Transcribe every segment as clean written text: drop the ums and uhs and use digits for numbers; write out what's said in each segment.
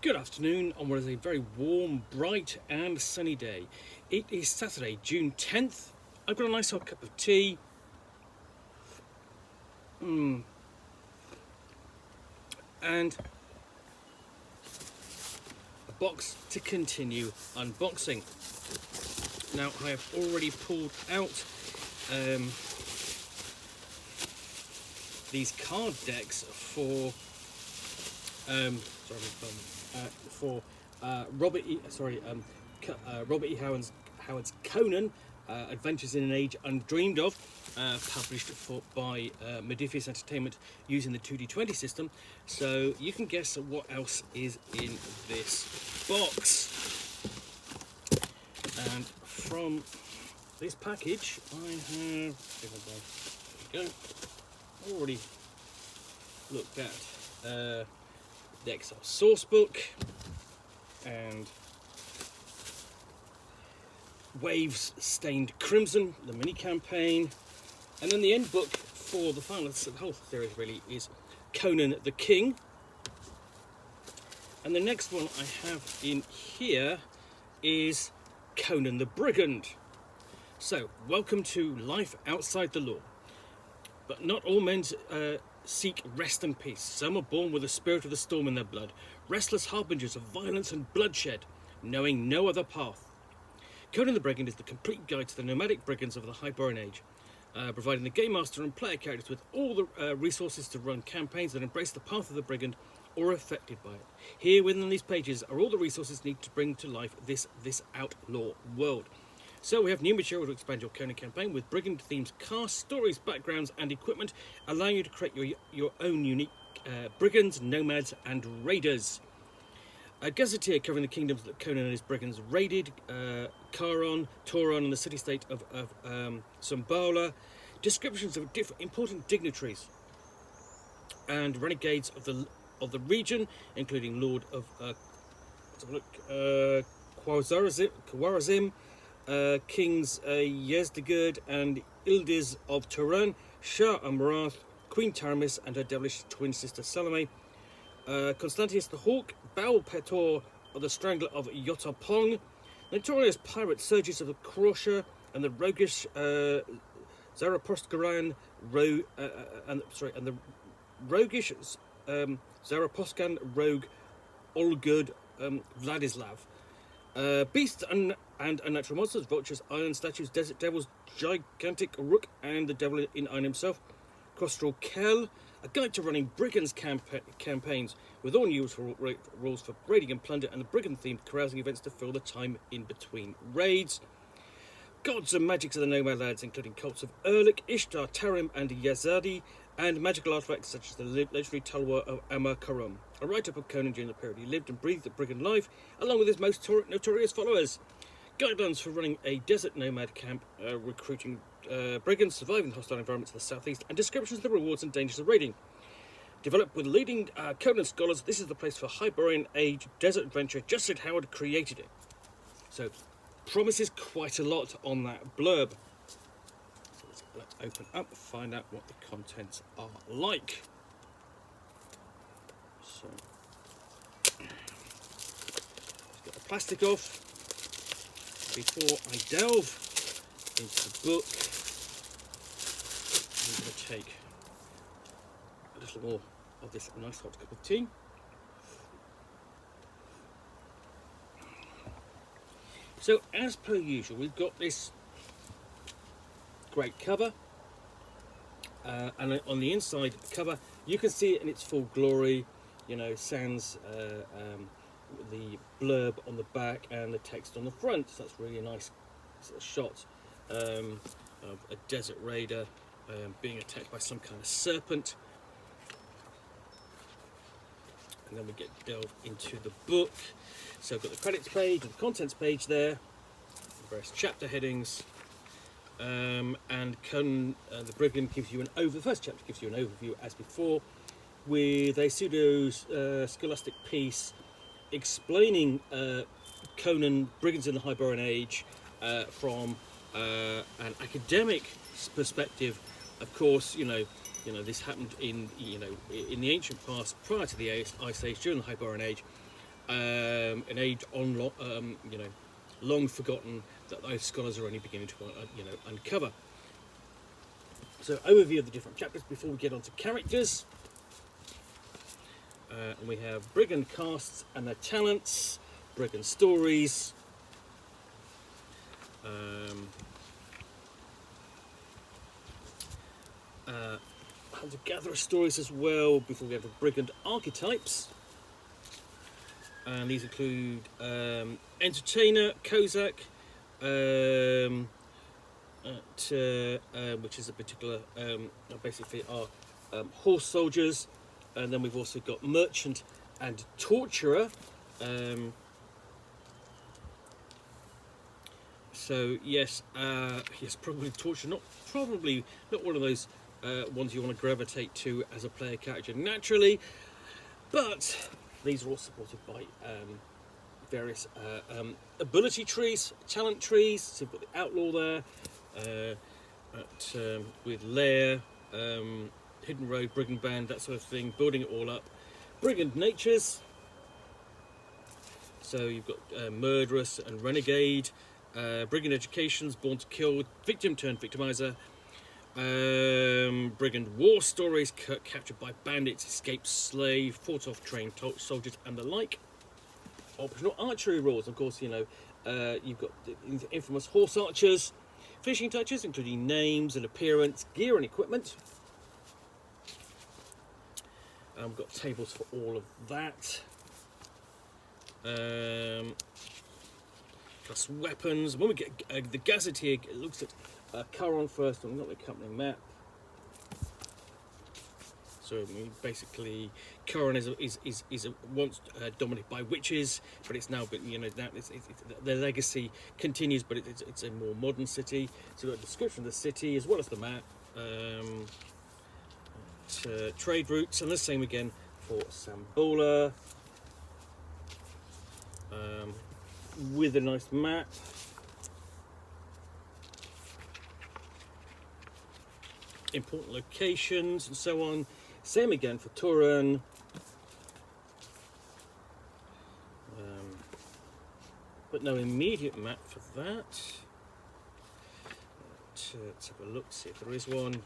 Good afternoon on what is a very warm, bright and sunny day. It is Saturday, June 10th. I've got a nice hot cup of tea. And a box to continue unboxing. Now I have already pulled out these card decks for Robert E. Howard's Conan, Adventures in an Age Undreamed of, published by Modiphius Entertainment using the 2D20 system. So you can guess what else is in this box. And from this package, I have, there we go, already looked at the Excel source book and Waves Stained Crimson, the mini campaign, and then the end book for the final, the whole series really, is Conan the King. And the next one I have in here is Conan the Brigand. So, welcome to life outside the law. But not all men seek rest and peace. Some are born with the spirit of the storm in their blood, restless harbingers of violence and bloodshed, knowing no other path. Conan the Brigand is the complete guide to the nomadic brigands of the Hyborian Age, providing the game master and player characters with all the resources to run campaigns that embrace the path of the brigand or are affected by it. Here within these pages are all the resources needed to bring to life this outlaw world. So we have new material to expand your Conan campaign with brigand themes, casts, stories, backgrounds and equipment, allowing you to create your own unique brigands, nomads and raiders. A gazetteer covering the kingdoms that Conan and his brigands raided, Charon, Tauron and the city-state of Sumbala, descriptions of important dignitaries and renegades of the region, including Lord of Khwarazm, Kings Yezdegerd and Ildiz of Turan, Shah Amurath, Queen Taramis and her devilish twin sister Salome, Constantius the Hawk, Baal Petor of the Strangler of Yotapong, notorious pirate Sergius of the Crusher, and the roguish Zaraposkaran and the roguish Zaraposkan rogue Olgerd Vladislav. Beasts and unnatural monsters, vultures, iron statues, desert devils, gigantic rook, and the devil in iron himself. Crostral Kel, a guide to running brigands campaigns with all new rules for raiding and plunder, and the brigand-themed carousing events to fill the time in between raids. Gods and magics of the nomad lads, including cults of Erlik, Ishtar, Tarim, and Yazadi, and magical artifacts such as the legendary Talwar of Amar Karam. A write-up of Conan during the period he lived and breathed the brigand life, along with his most notorious followers. Guidelines for running a desert nomad camp, recruiting brigands, surviving the hostile environments of the southeast, and descriptions of the rewards and dangers of raiding. Developed with leading Conan scholars, this is the place for Hyborian Age desert adventure, just as Howard created it. So, promises quite a lot on that blurb. So let's open up, find out what the contents are like. So, let's get the plastic off. Before I delve into the book, I'm going to take a little more of this nice hot cup of tea. So, as per usual, we've got this great cover, and on the inside cover, you can see it in its full glory. You know, sans the blurb on the back and the text on the front. So that's really a nice shot of a desert raider being attacked by some kind of serpent. And then we get delved into the book. So I've got the credits page and the contents page there, various chapter headings, and Conan the Brigand gives you the first chapter gives you an overview as before, with a pseudo-scholastic piece explaining Conan, Brigands in the Hyborian Age, from an academic perspective. Of course, you know this happened in the ancient past, prior to the Ice Age, during the Hyborian Age. an age long forgotten that those scholars are only beginning to uncover. So, overview of the different chapters before we get on to characters. And we have brigand casts and their talents, brigand stories. Hunter-gatherer stories as well before we have the brigand archetypes. And these include entertainer, Kozak, which is a particular, basically our horse soldiers. And then we've also got merchant and torturer. So yes, probably torture. Probably not one of those ones you want to gravitate to as a player character naturally, but these are all supported by various ability trees, talent trees. So we've got the outlaw there, with lair, hidden road, brigand band, that sort of thing. Building it all up. Brigand natures. So you've got murderous and renegade. Brigand educations, born to kill, victim turned victimizer. Brigand war stories, captured by bandits, escaped slave, fought off trained soldiers, and the like. Optional archery rules, of course. You've got the infamous horse archers. Finishing touches, including names and appearance, gear and equipment. We've got tables for all of that. Plus weapons. When we get the gazetteer, it looks at Charon first, and not the accompanying map. So basically, Charon is once dominated by witches, but it's now their legacy continues, but it's a more modern city. So we've got a description of the city as well as the map, trade routes, and the same again for Sambola, with a nice map. Important locations and so on. Same again for Turan. But no immediate map for that. Let's have a look, see if there is one.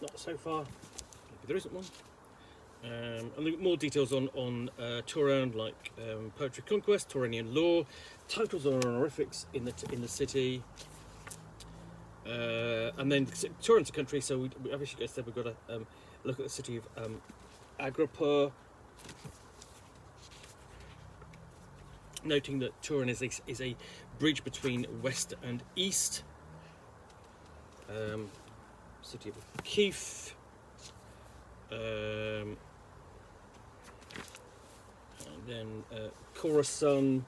Not so far. Maybe there isn't one. And more details on Turan, like poetry conquest, Turanian law, titles and honorifics in the city, and then Turan's a country, so we obviously said we've got to look at the city of Agrippa, noting that Turan is a bridge between west and east. City of Keith. And then Khorasan,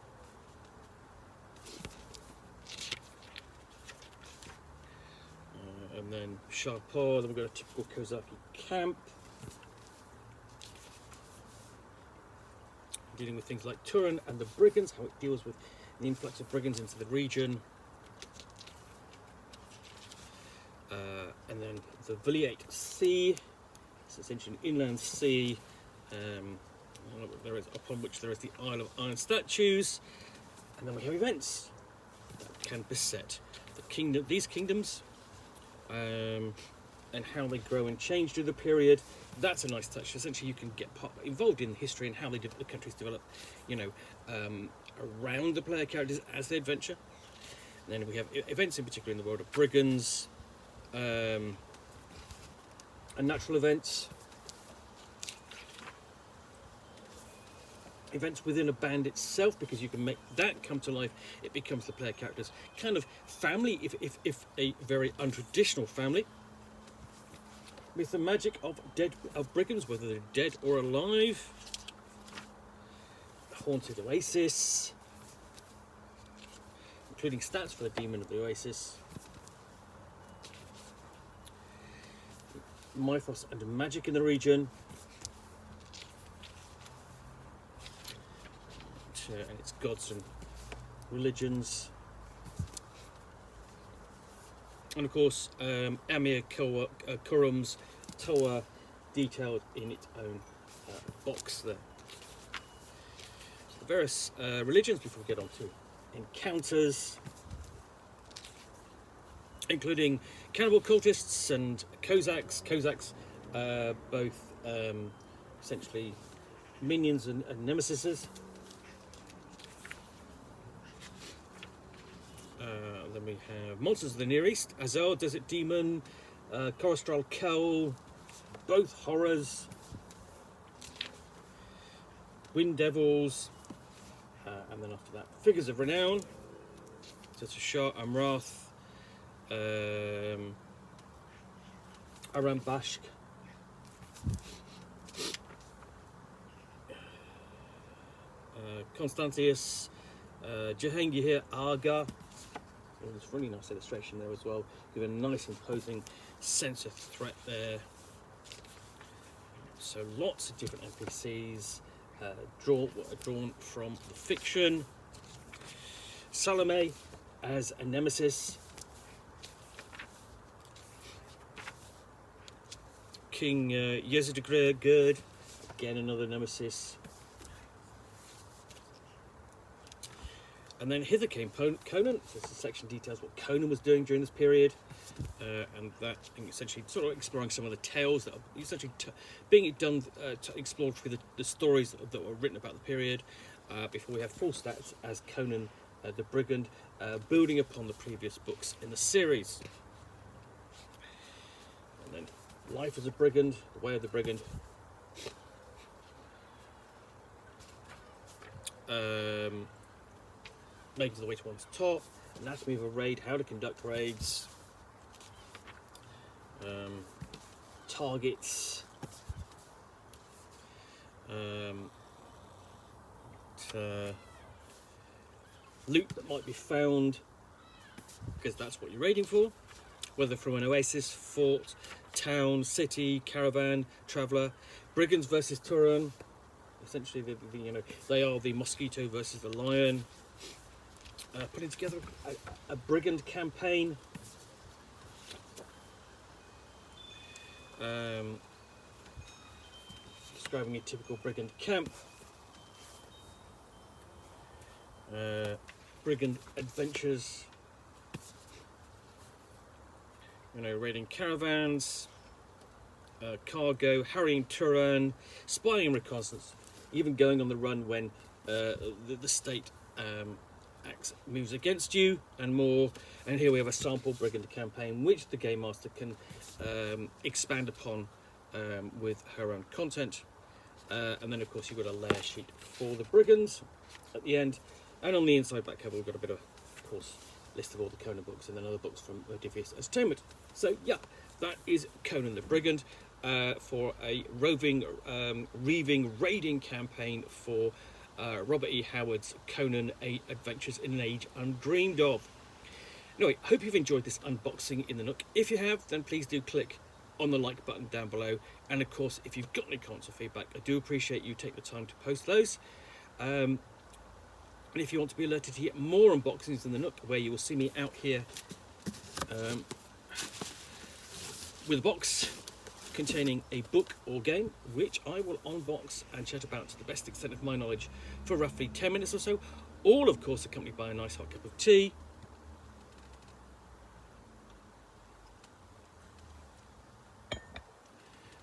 and then Sharpar. Then we've got a typical Kozaki camp, dealing with things like Turan and the brigands, how it deals with the influx of brigands into the region. And then the Viliate Sea. It's essentially an inland sea, upon which there is the Isle of Iron statues, and then we have events that can beset these kingdoms, and how they grow and change through the period. That's a nice touch. Essentially, you can get involved in history and how the countries develop, around the player characters as they adventure. And then we have events, in particular in the world of brigands. And natural events within a band itself, because you can make that come to life. It becomes the player character's kind of family, if a very untraditional family, with the magic of brigands, whether they're dead or alive. Haunted oasis, including stats for the demon of the oasis. Mythos and magic in the region, and its gods and religions, and of course Amir Kurum's Toa, detailed in its own box there. So the various religions before we get on to encounters, including cannibal cultists and Cossacks. Cossacks, both essentially minions and nemesises. Then we have monsters of the Near East, Azal, Desert Demon, Corostral Cowl, both horrors, Wind Devils, and then after that, Figures of Renown, so Shah Amrath, Aram Bashk, Constantius, Jahangir Aga. Oh, there's a really nice illustration there as well, with a nice imposing sense of threat there. So lots of different NPCs drawn from the fiction. Salome as a nemesis. King Yezidgurd, again another nemesis. And then hither came Conan. So this section details what Conan was doing during this period, and that essentially sort of exploring some of the tales that are essentially being done to explore through the stories that were written about the period. Before we have full stats as Conan the Brigand, building upon the previous books in the series. And then life as a brigand, the way of the brigand. Making the way to one's top, anatomy of a raid, how to conduct raids, targets, loot that might be found, because that's what you're raiding for, whether from an oasis, fort, town, city, caravan, traveller. Brigands versus Turan, essentially they are the mosquito versus the lion. Putting together a brigand campaign. Describing a typical brigand camp. Brigand adventures. Raiding caravans, cargo, harrying Turan, spying and reconnaissance, even going on the run when the state moves against you, and more. And here we have a sample brigand campaign which the game master can expand upon with her own content, and then of course you've got a layer sheet for the brigands at the end, and on the inside back cover we've got a bit of course list of all the Conan books and then other books from Modiphius Entertainment. So yeah, that is Conan the Brigand for a roving, raiding campaign for Robert E. Howard's Conan Adventures in an Age Undreamed of. Anyway, I hope you've enjoyed this unboxing in the Nook. If you have, then please do click on the like button down below. And of course, if you've got any comments or feedback, I do appreciate you take the time to post those. And if you want to be alerted to get more unboxings in the Nook, where you will see me out here with a box containing a book or game, which I will unbox and chat about to the best extent of my knowledge for roughly 10 minutes or so, all of course accompanied by a nice hot cup of tea.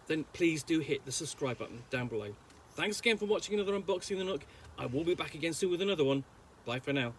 Then please do hit the subscribe button down below. Thanks again for watching another unboxing in the Nook. I will be back again soon with another one. Bye for now.